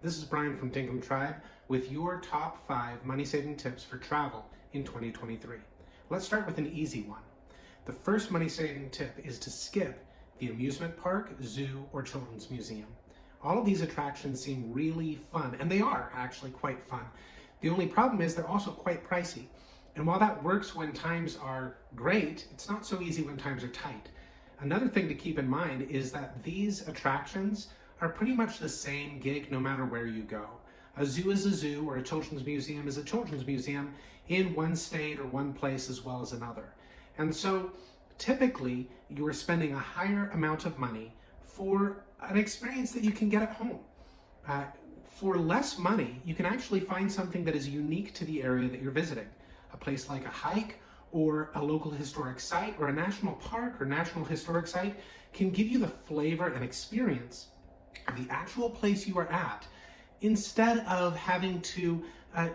This is Brian from Dinkum Tribe with your top 5 money-saving tips for travel in 2023. Let's start with an easy one. The first money-saving tip is to skip the amusement park, zoo, or children's museum. All of these attractions seem really fun, and they are actually quite fun. The only problem is they're also quite pricey. And while that works when times are great, it's not so easy when times are tight. Another thing to keep in mind is that these attractions are pretty much the same gig no matter where you go. A zoo is a zoo, or a children's museum is a children's museum in one state or one place as well as another. And so typically you are spending a higher amount of money for an experience that you can get at home. For less money, you can actually find something that is unique to the area that you're visiting. A place like a hike or a local historic site or a national park or national historic site can give you the flavor and experience of the actual place you are at, instead of having to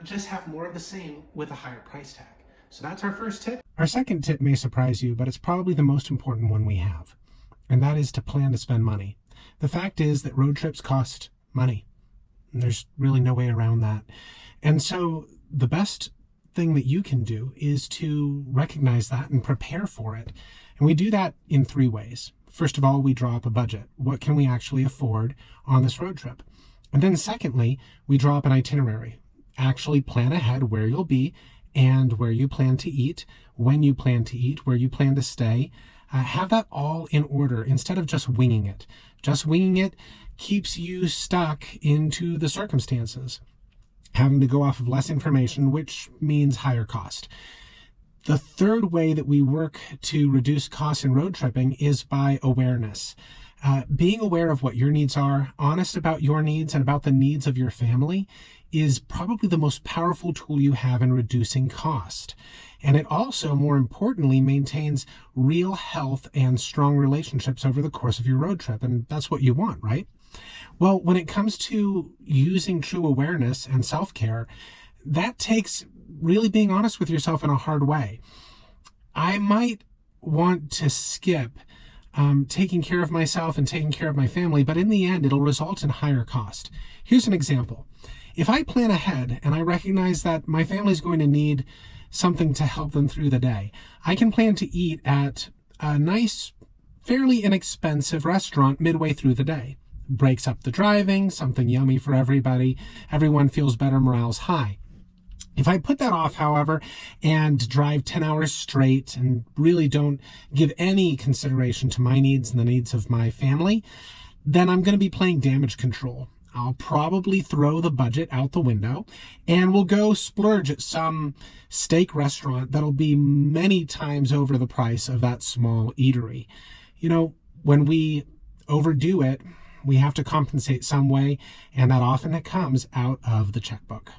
just have more of the same with a higher price tag. So that's our first tip. Our second tip may surprise you, but it's probably the most important one we have, and that is to plan to spend money. The fact is that road trips cost money. There's really no way around that. And so the best thing that you can do is to recognize that and prepare for it. And we do that in 3 ways. First of all, we draw up a budget. What can we actually afford on this road trip? And then secondly, we draw up an itinerary. Actually plan ahead where you'll be and where you plan to eat, when you plan to eat, where you plan to stay. Have that all in order instead of just winging it. Just winging it keeps you stuck into the circumstances, having to go off of less information, which means higher cost. The third way that we work to reduce costs in road tripping is by awareness. Being aware of what your needs are, honest about your needs and about the needs of your family, is probably the most powerful tool you have in reducing cost. And it also, more importantly, maintains real health and strong relationships over the course of your road trip. And that's what you want, right? Well, when it comes to using true awareness and self-care, that takes really being honest with yourself in a hard way. I might want to skip taking care of myself and taking care of my family, but in the end, it'll result in higher cost. Here's an example. If I plan ahead and I recognize that my family's going to need something to help them through the day, I can plan to eat at a nice, fairly inexpensive restaurant midway through the day. Breaks up the driving, something yummy for everybody. Everyone feels better, morale's high. If I put that off, however, and drive 10 hours straight and really don't give any consideration to my needs and the needs of my family, then I'm going to be playing damage control. I'll probably throw the budget out the window and we'll go splurge at some steak restaurant that'll be many times over the price of that small eatery. You know, when we overdo it, we have to compensate some way, and that often it comes out of the checkbook.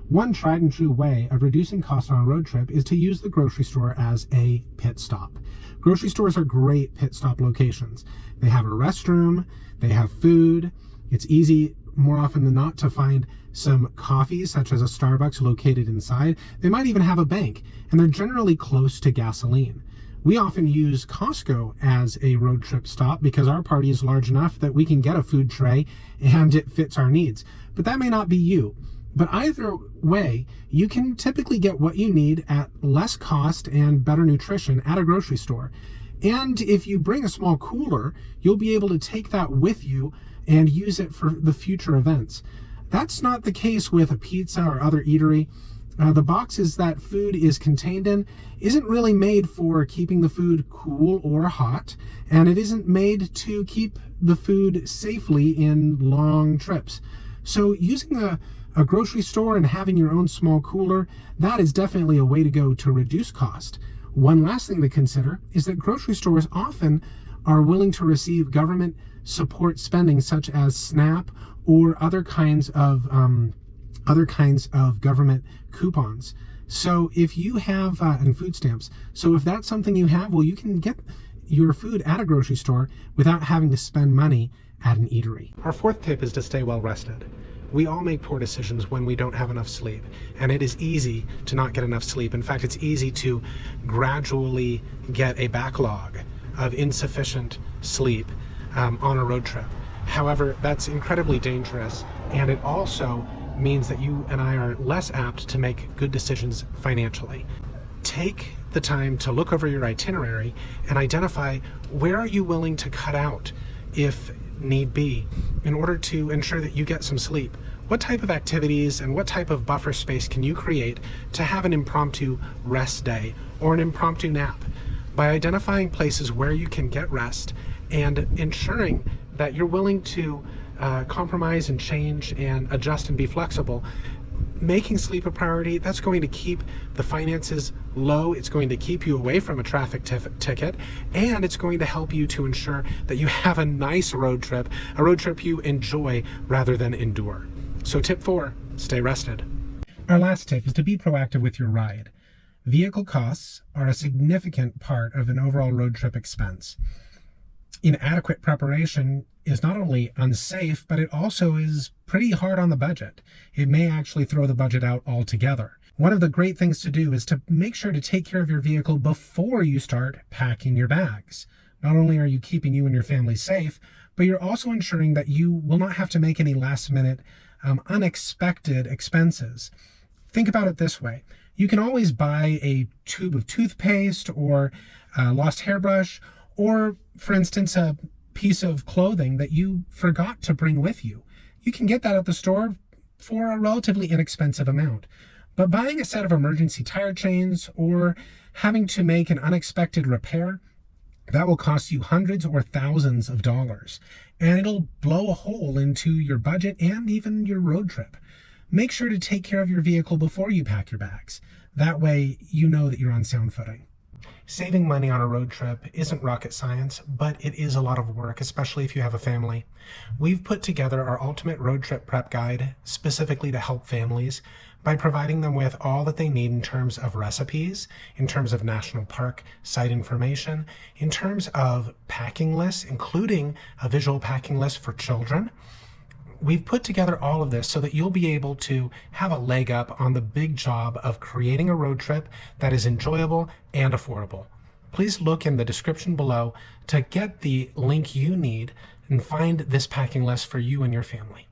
One tried and true way of reducing costs on a road trip is to use the grocery store as a pit stop. Grocery stores are great pit stop locations. They have a restroom, they have food. It's easy more often than not to find some coffees, such as a Starbucks located inside. They might even have a bank, and they're generally close to gasoline. We often use Costco as a road trip stop because our party is large enough that we can get a food tray and it fits our needs. But that may not be you. But either way, you can typically get what you need at less cost and better nutrition at a grocery store. And if you bring a small cooler, you'll be able to take that with you and use it for the future events. That's not the case with a pizza or other eatery. The boxes that food is contained in isn't really made for keeping the food cool or hot, and it isn't made to keep the food safely in long trips. So using a grocery store and having your own small cooler, that is definitely a way to go to reduce cost. One last thing to consider is that grocery stores often are willing to receive government support spending such as SNAP or other kinds of government coupons. So if you have, and food stamps, so if that's something you have, well, you can get your food at a grocery store without having to spend money at an eatery. Our fourth tip is to stay well rested. We all make poor decisions when we don't have enough sleep, and it is easy to not get enough sleep. In fact, it's easy to gradually get a backlog of insufficient sleep on a road trip. However, that's incredibly dangerous and it also means that you and I are less apt to make good decisions financially. Take the time to look over your itinerary and identify where are you willing to cut out if need be in order to ensure that you get some sleep. What type of activities and what type of buffer space can you create to have an impromptu rest day or an impromptu nap? By identifying places where you can get rest and ensuring that you're willing to compromise and change and adjust and be flexible, making sleep a priority, that's going to keep the finances low, it's going to keep you away from a traffic ticket, and it's going to help you to ensure that you have a nice road trip, a road trip you enjoy rather than endure. So tip 4, stay rested. Our last tip is to be proactive with your ride. Vehicle costs are a significant part of an overall road trip expense. Inadequate preparation is not only unsafe, but it also is pretty hard on the budget. It may actually throw the budget out altogether. One of the great things to do is to make sure to take care of your vehicle before you start packing your bags. Not only are you keeping you and your family safe, but you're also ensuring that you will not have to make any last-minute unexpected expenses. Think about it this way. You can always buy a tube of toothpaste or a lost hairbrush, or, for instance, a piece of clothing that you forgot to bring with you. You can get that at the store for a relatively inexpensive amount. But buying a set of emergency tire chains or having to make an unexpected repair, that will cost you hundreds or thousands of dollars, and it'll blow a hole into your budget and even your road trip. Make sure to take care of your vehicle before you pack your bags. That way, you know that you're on sound footing. Saving money on a road trip isn't rocket science, but it is a lot of work, especially if you have a family. We've put together our ultimate road trip prep guide specifically to help families by providing them with all that they need in terms of recipes, in terms of national park site information, in terms of packing lists, including a visual packing list for children. We've put together all of this so that you'll be able to have a leg up on the big job of creating a road trip that is enjoyable and affordable. Please look in the description below to get the link you need and find this packing list for you and your family.